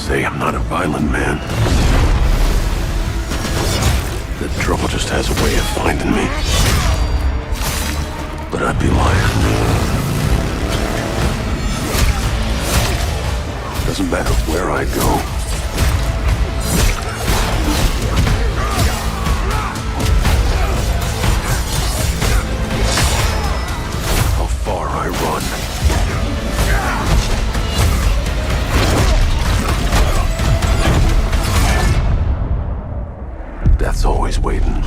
say I'm not a violent man. The trouble just has a way of finding me. But I'd be lying. Doesn't matter where I go. How far I run. Death's always waiting.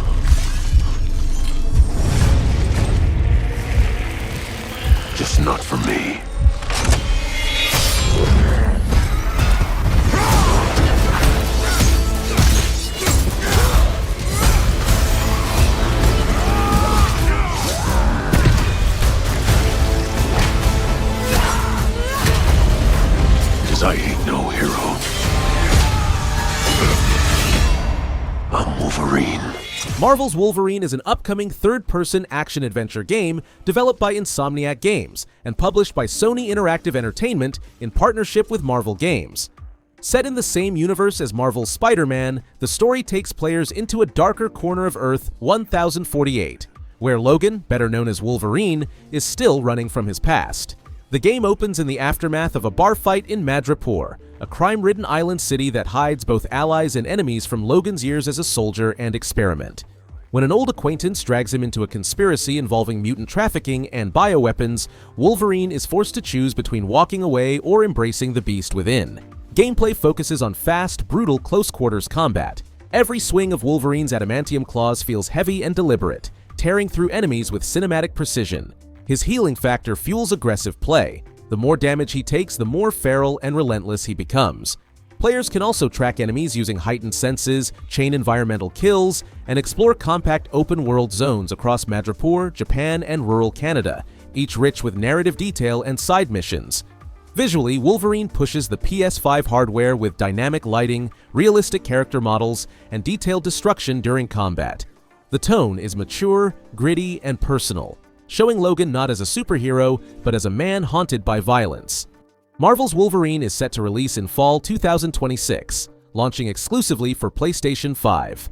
Just not for me. Cause I ain't no hero. I'm Wolverine. Marvel's Wolverine is an upcoming third-person action-adventure game developed by Insomniac Games and published by Sony Interactive Entertainment in partnership with Marvel Games. Set in the same universe as Marvel's Spider-Man, the story takes players into a darker corner of Earth 1048, where Logan, better known as Wolverine, is still running from his past. The game opens in the aftermath of a bar fight in Madripoor, a crime-ridden island city that hides both allies and enemies from Logan's years as a soldier and experiment. When an old acquaintance drags him into a conspiracy involving mutant trafficking and bioweapons, Wolverine is forced to choose between walking away or embracing the beast within. Gameplay focuses on fast, brutal close-quarters combat. Every swing of Wolverine's adamantium claws feels heavy and deliberate, tearing through enemies with cinematic precision. His healing factor fuels aggressive play. The more damage he takes, the more feral and relentless he becomes. Players can also track enemies using heightened senses, chain environmental kills, and explore compact open-world zones across Madripoor, Japan, and rural Canada, each rich with narrative detail and side missions. Visually, Wolverine pushes the PS5 hardware with dynamic lighting, realistic character models, and detailed destruction during combat. The tone is mature, gritty, and personal, showing Logan not as a superhero, but as a man haunted by violence. Marvel's Wolverine is set to release in fall 2026, launching exclusively for PlayStation 5.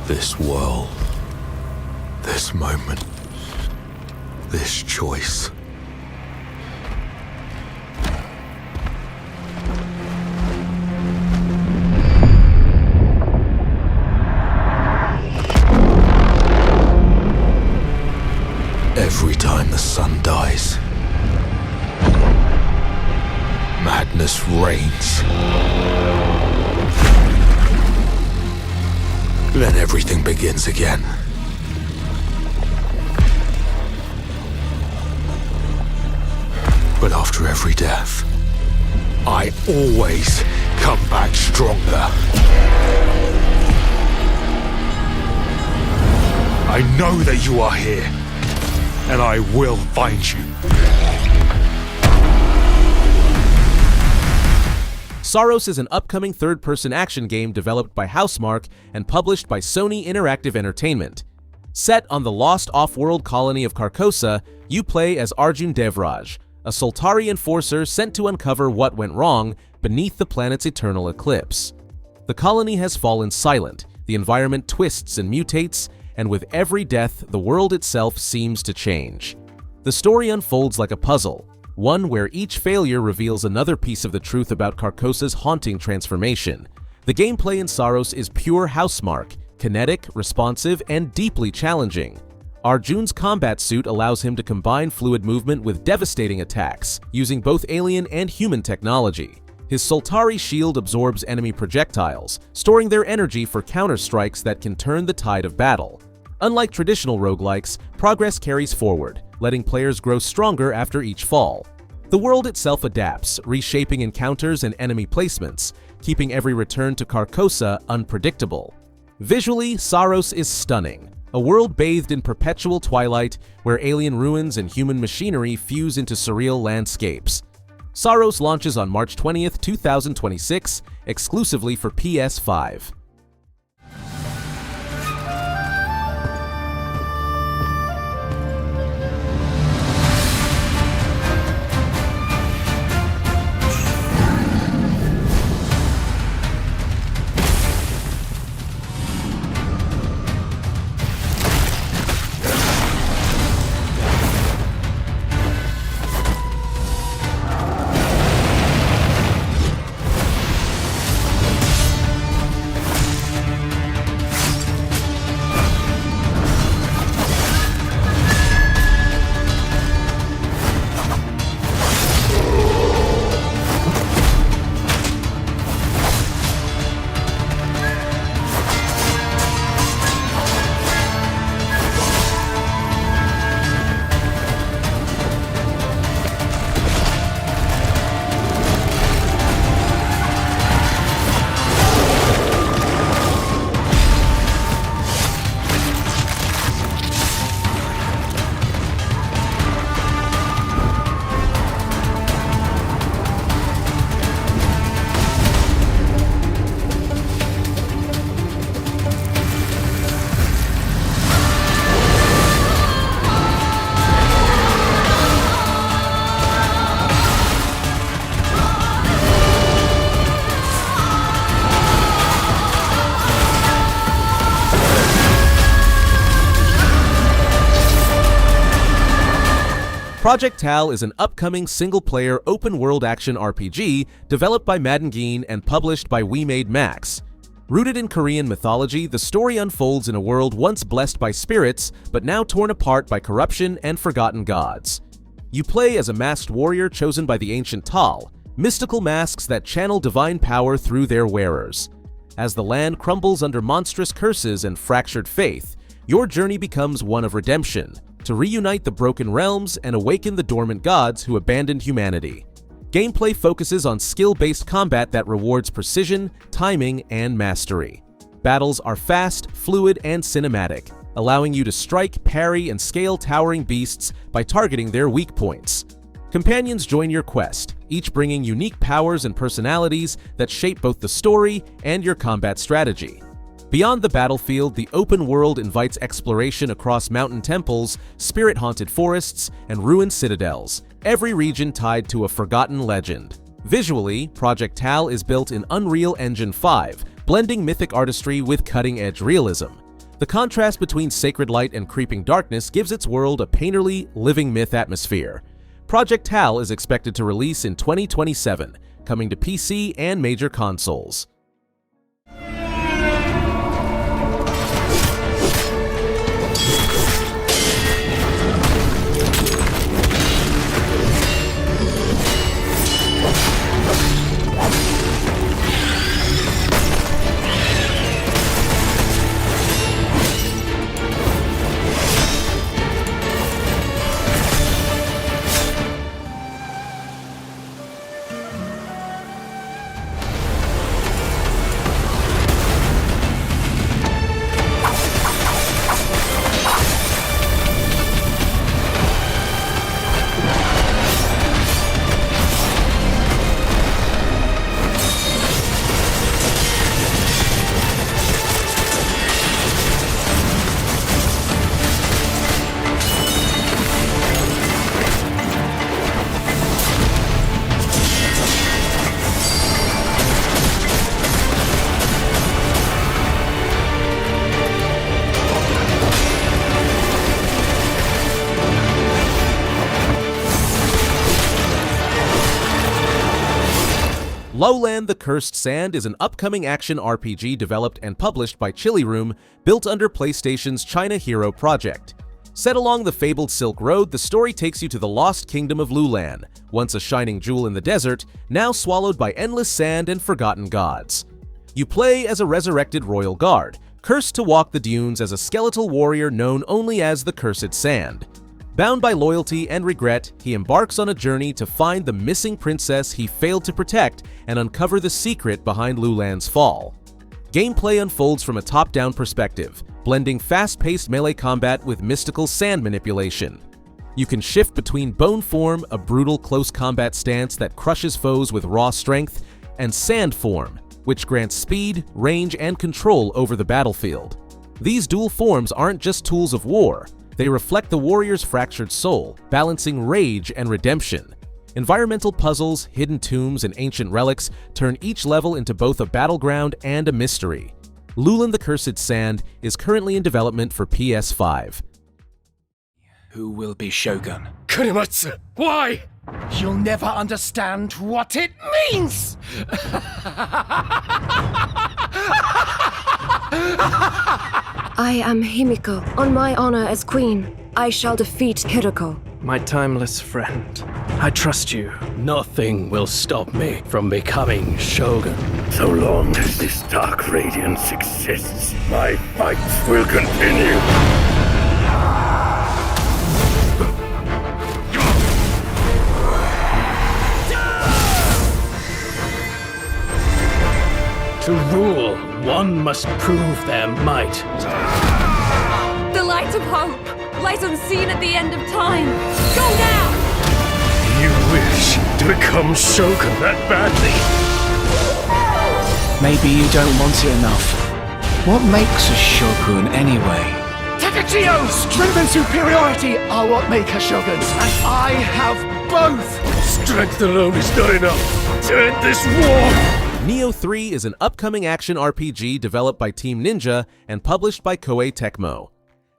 This world, this moment, this choice. Every time the sun dies, madness reigns. Then everything begins again. But after every death, I always come back stronger. I know that you are here, and I will find you. Saros is an upcoming third-person action game developed by Housemarque and published by Sony Interactive Entertainment. Set on the lost off-world colony of Carcosa, you play as Arjun Devraj, a Soltari enforcer sent to uncover what went wrong beneath the planet's eternal eclipse. The colony has fallen silent, the environment twists and mutates, and with every death, the world itself seems to change. The story unfolds like a puzzle, one where each failure reveals another piece of the truth about Carcosa's haunting transformation. The gameplay in Saros is pure Housemarque, kinetic, responsive, and deeply challenging. Arjun's combat suit allows him to combine fluid movement with devastating attacks, using both alien and human technology. His Soltari shield absorbs enemy projectiles, storing their energy for counter-strikes that can turn the tide of battle. Unlike traditional roguelikes, progress carries forward, letting players grow stronger after each fall. The world itself adapts, reshaping encounters and enemy placements, keeping every return to Carcosa unpredictable. Visually, Saros is stunning. a world bathed in perpetual twilight where alien ruins and human machinery fuse into surreal landscapes. Saros launches on March 20th, 2026, exclusively for PS5. Project Tal is an upcoming single-player open-world action RPG developed by Madden and published by We Made Max. Rooted in Korean mythology, the story unfolds in a world once blessed by spirits, but now torn apart by corruption and forgotten gods. You play as a masked warrior chosen by the ancient Tal, mystical masks that channel divine power through their wearers. As the land crumbles under monstrous curses and fractured faith, your journey becomes one of redemption, to reunite the broken realms and awaken the dormant gods who abandoned humanity. Gameplay focuses on skill-based combat that rewards precision, timing, and mastery. Battles are fast, fluid, and cinematic, allowing you to strike, parry, and scale towering beasts by targeting their weak points. Companions join your quest, each bringing unique powers and personalities that shape both the story and your combat strategy. Beyond the battlefield, the open world invites exploration across mountain temples, spirit-haunted forests, and ruined citadels, every region tied to a forgotten legend. Visually, Project Tal is built in Unreal Engine 5, blending mythic artistry with cutting-edge realism. The contrast between sacred light and creeping darkness gives its world a painterly, living myth atmosphere. Project Tal is expected to release in 2027, coming to PC and major consoles. Loulan the Cursed Sand is an upcoming action RPG developed and published by Chili Room, built under PlayStation's China Hero project. Set along the fabled Silk Road, the story takes you to the lost kingdom of Loulan, once a shining jewel in the desert, now swallowed by endless sand and forgotten gods. You play as a resurrected royal guard, cursed to walk the dunes as a skeletal warrior known only as the Cursed Sand. Bound by loyalty and regret, he embarks on a journey to find the missing princess he failed to protect and uncover the secret behind Loulan's fall. Gameplay unfolds from a top-down perspective, blending fast-paced melee combat with mystical sand manipulation. You can shift between Bone Form, a brutal close combat stance that crushes foes with raw strength, and Sand Form, which grants speed, range, and control over the battlefield. These dual forms aren't just tools of war, they reflect the warrior's fractured soul, balancing rage and redemption. Environmental puzzles, hidden tombs, and ancient relics turn each level into both a battleground and a mystery. Loulan the Cursed Sand is currently in development for PS5. Who will be Shogun? Kunimatsu, why? You'll never understand what it means! I am Himiko. On my honor as queen, I shall defeat Kiriko. My timeless friend, I trust you. Nothing will stop me from becoming Shogun. So long as this dark radiance exists, my fights will continue. To rule, one must prove their might. The light of hope lies unseen at the end of time. Go now! You wish to become Shogun that badly? Maybe you don't want it enough. What makes a Shogun anyway? Takachio's strength and superiority are what make a Shogun, and I have both! Strength alone is not enough to end this war! Nioh 3 is an upcoming action RPG developed by Team Ninja and published by Koei Tecmo.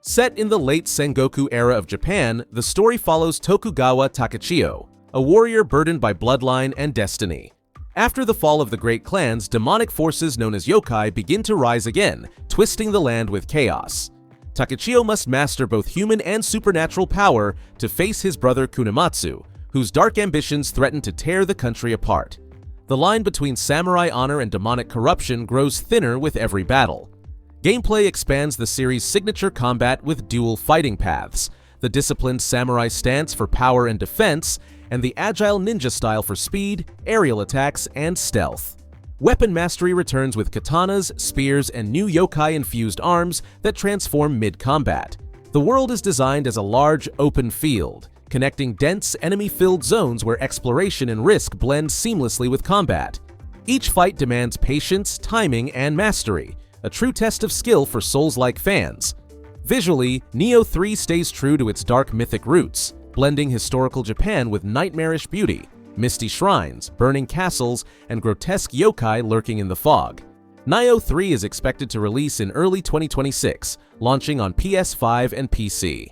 Set in the late Sengoku era of Japan, the story follows Tokugawa Takachio, a warrior burdened by bloodline and destiny. After the fall of the great clans, demonic forces known as yokai begin to rise again, twisting the land with chaos. Takachio must master both human and supernatural power to face his brother Kunimatsu, whose dark ambitions threaten to tear the country apart. The line between samurai honor and demonic corruption grows thinner with every battle. Gameplay expands the series' signature combat with dual fighting paths, the disciplined samurai stance for power and defense, and the agile ninja style for speed, aerial attacks, and stealth. Weapon mastery returns with katanas, spears, and new yokai-infused arms that transform mid-combat. The world is designed as a large, open field, connecting dense, enemy-filled zones where exploration and risk blend seamlessly with combat. Each fight demands patience, timing, and mastery, a true test of skill for Souls-like fans. Visually, Nioh 3 stays true to its dark mythic roots, blending historical Japan with nightmarish beauty, misty shrines, burning castles, and grotesque yokai lurking in the fog. Nioh 3 is expected to release in early 2026, launching on PS5 and PC.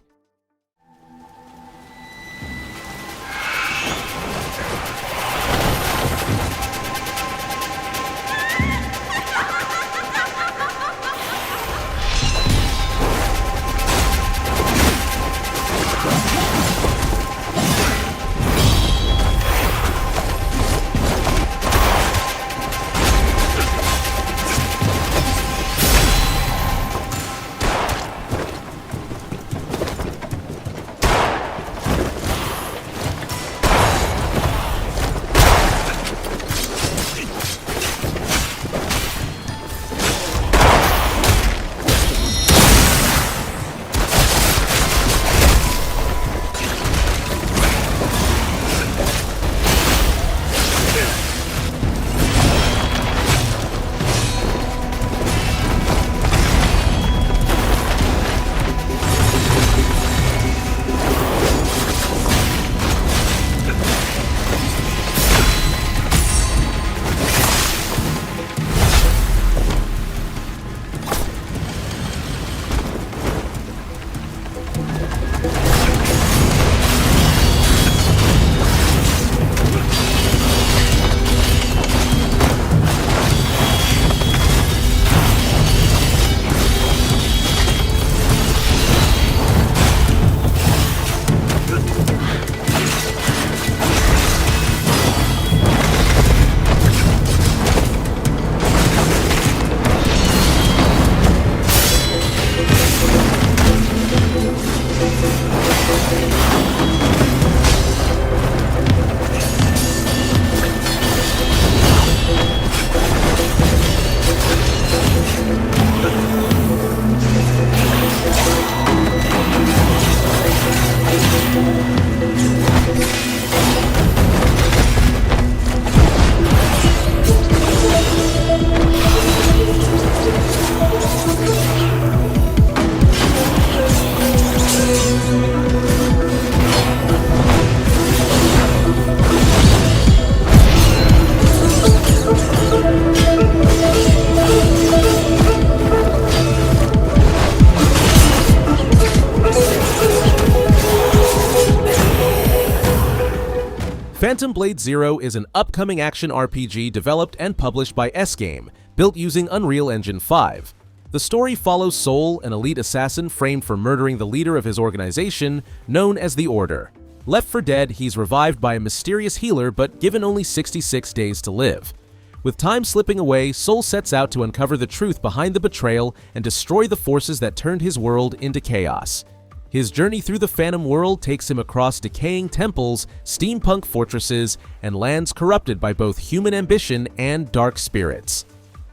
Phantom Blade Zero is an upcoming action RPG developed and published by Fairgame, built using Unreal Engine 5. The story follows Sol, an elite assassin framed for murdering the leader of his organization, known as the Order. Left for dead, he's revived by a mysterious healer but given only 66 days to live. With time slipping away, Sol sets out to uncover the truth behind the betrayal and destroy the forces that turned his world into chaos. His journey through the Phantom world takes him across decaying temples, steampunk fortresses, and lands corrupted by both human ambition and dark spirits.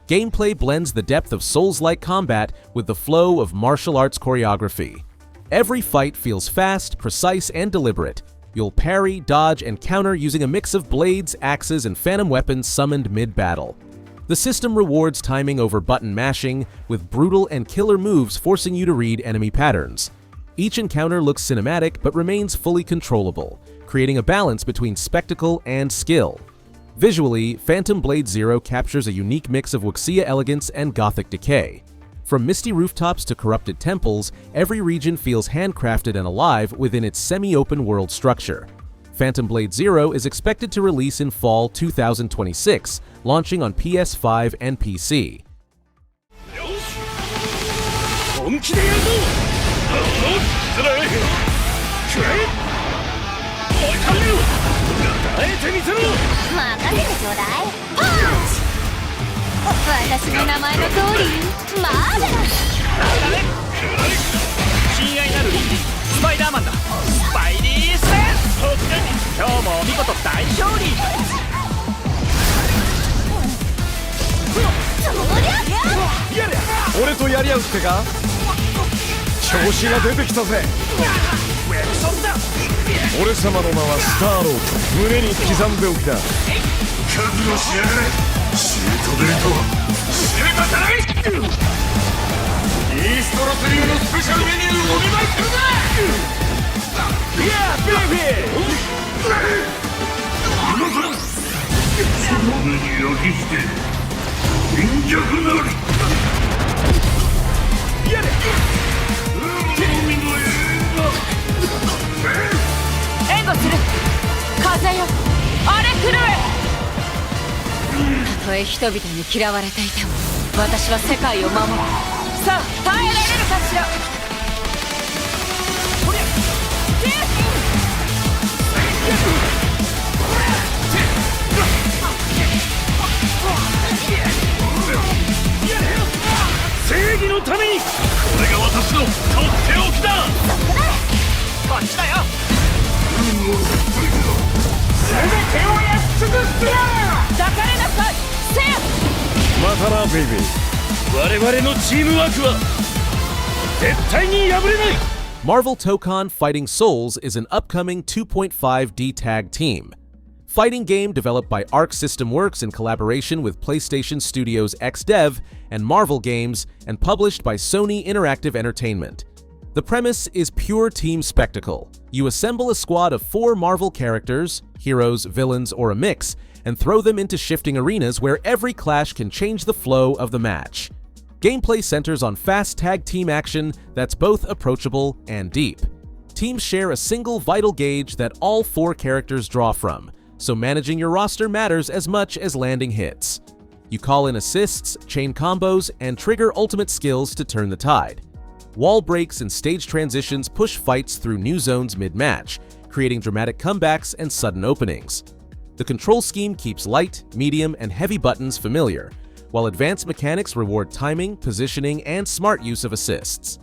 Gameplay blends the depth of Souls-like combat with the flow of martial arts choreography. Every fight feels fast, precise, and deliberate. You'll parry, dodge, and counter using a mix of blades, axes, and phantom weapons summoned mid-battle. The system rewards timing over button mashing, with brutal and killer moves forcing you to read enemy patterns. Each encounter looks cinematic but remains fully controllable, creating a balance between spectacle and skill. Visually, Phantom Blade Zero captures a unique mix of wuxia elegance and gothic decay. From misty rooftops to corrupted temples, every region feels handcrafted and alive within its semi-open world structure. Phantom Blade Zero is expected to release in fall 2026, launching on PS5 and PC. Marvel Tokon Fighting Souls is an upcoming 2.5D tag team. Fighting game developed by Arc System Works in collaboration with PlayStation Studios XDev and Marvel Games, and published by Sony Interactive Entertainment. The premise is pure team spectacle. You assemble a squad of 4 Marvel characters, heroes, villains, or a mix, and throw them into shifting arenas where every clash can change the flow of the match. Gameplay centers on fast tag team action that's both approachable and deep. Teams share a single vital gauge that all 4 characters draw from, so managing your roster matters as much as landing hits. You call in assists, chain combos, and trigger ultimate skills to turn the tide. Wall breaks and stage transitions push fights through new zones mid-match, creating dramatic comebacks and sudden openings. The control scheme keeps light, medium, and heavy buttons familiar, while advanced mechanics reward timing, positioning, and smart use of assists.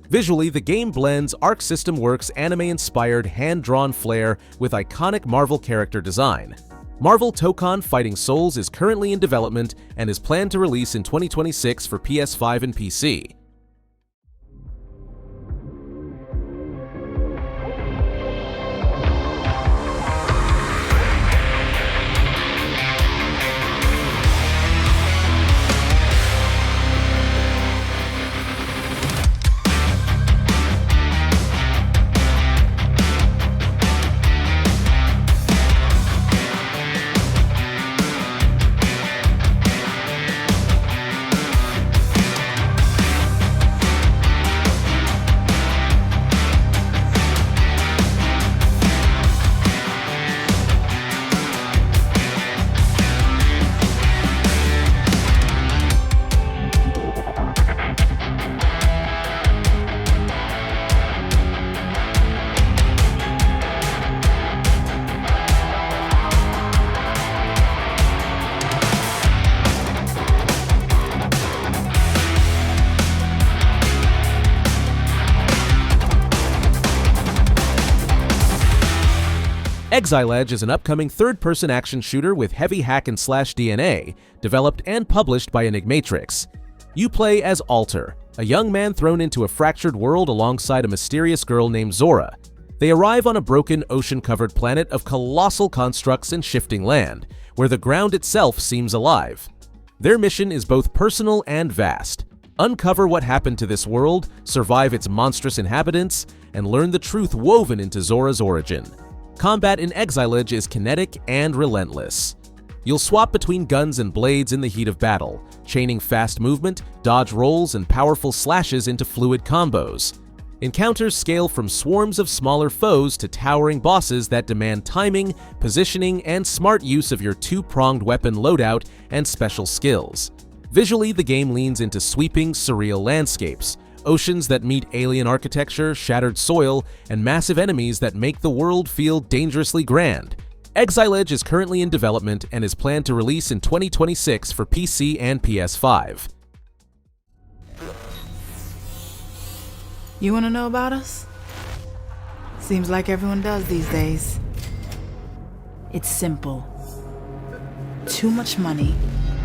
Visually, the game blends Arc System Works' anime-inspired hand-drawn flair with iconic Marvel character design. Marvel Tokon Fighting Souls is currently in development and is planned to release in 2026 for PS5 and PC. Exiledge is an upcoming third-person action shooter with heavy hack-and-slash DNA, developed and published by Enigmatrix. You play as Alter, a young man thrown into a fractured world alongside a mysterious girl named Zora. They arrive on a broken, ocean-covered planet of colossal constructs and shifting land, where the ground itself seems alive. Their mission is both personal and vast. Uncover what happened to this world, survive its monstrous inhabitants, and learn the truth woven into Zora's origin. Combat in Exiledge is kinetic and relentless. You'll swap between guns and blades in the heat of battle, chaining fast movement, dodge rolls, and powerful slashes into fluid combos. Encounters scale from swarms of smaller foes to towering bosses that demand timing, positioning, and smart use of your two-pronged weapon loadout and special skills. Visually, the game leans into sweeping, surreal landscapes, oceans that meet alien architecture, shattered soil, and massive enemies that make the world feel dangerously grand. Exiledge is currently in development and is planned to release in 2026 for PC and PS5. You want to know about us? Seems like everyone does these days. It's simple. Too much money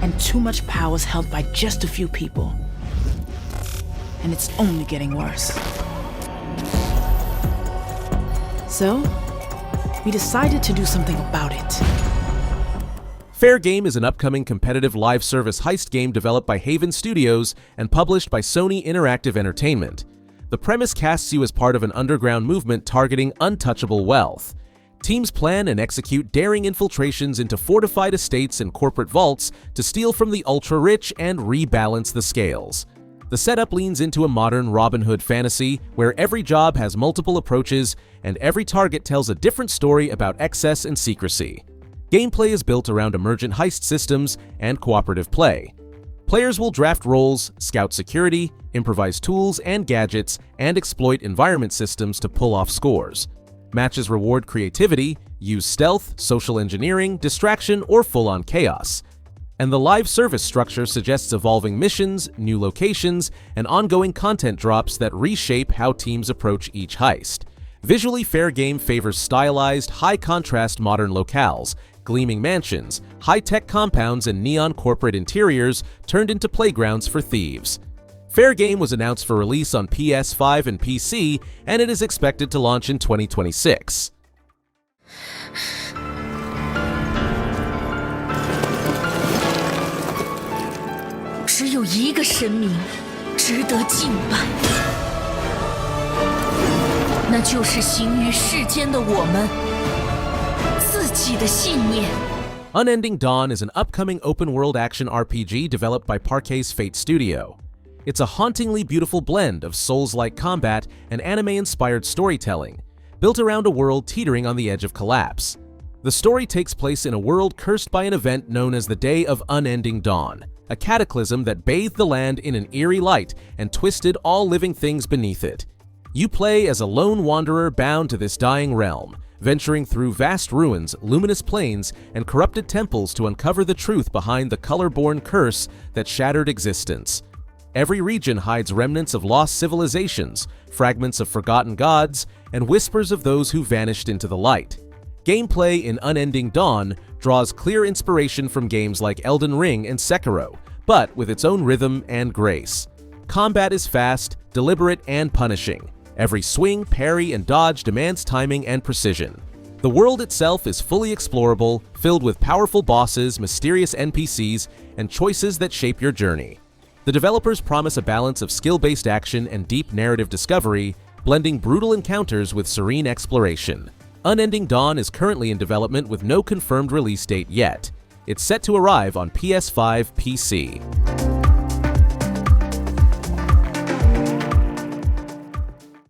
and too much power is held by just a few people. And it's only getting worse. So, we decided to do something about it. Fairgame is an upcoming competitive live service heist game developed by Haven Studios and published by Sony Interactive Entertainment. The premise casts you as part of an underground movement targeting untouchable wealth. Teams plan and execute daring infiltrations into fortified estates and corporate vaults to steal from the ultra-rich and rebalance the scales. The setup leans into a modern Robin Hood fantasy where every job has multiple approaches and every target tells a different story about excess and secrecy. Gameplay is built around emergent heist systems and cooperative play. Players will draft roles, scout security, improvise tools and gadgets, and exploit environment systems to pull off scores. Matches reward creativity, use stealth, social engineering, distraction, or full-on chaos. And the live service structure suggests evolving missions, new locations, and ongoing content drops that reshape how teams approach each heist. Visually, Fairgame favors stylized, high-contrast modern locales, gleaming mansions, high-tech compounds, and neon corporate interiors turned into playgrounds for thieves. Fairgame was announced for release on PS5 and PC, and it is expected to launch in 2026. 只有一个神明值得敬拜，那就是行于世间的我们自己的信念。 Unending Dawn is an upcoming open-world action RPG developed by Parquet's Fate Studio. It's a hauntingly beautiful blend of Souls-like combat and anime-inspired storytelling, built around a world teetering on the edge of collapse. The story takes place in a world cursed by an event known as the Day of Unending Dawn, a cataclysm that bathed the land in an eerie light and twisted all living things beneath it. You play as a lone wanderer bound to this dying realm, venturing through vast ruins, luminous plains, and corrupted temples to uncover the truth behind the color-born curse that shattered existence. Every region hides remnants of lost civilizations, fragments of forgotten gods, and whispers of those who vanished into the light. Gameplay in Unending Dawn draws clear inspiration from games like Elden Ring and Sekiro, but with its own rhythm and grace. Combat is fast, deliberate, and punishing. Every swing, parry, and dodge demands timing and precision. The world itself is fully explorable, filled with powerful bosses, mysterious NPCs, and choices that shape your journey. The developers promise a balance of skill-based action and deep narrative discovery, blending brutal encounters with serene exploration. Unending Dawn is currently in development with no confirmed release date yet. It's set to arrive on PS5 PC.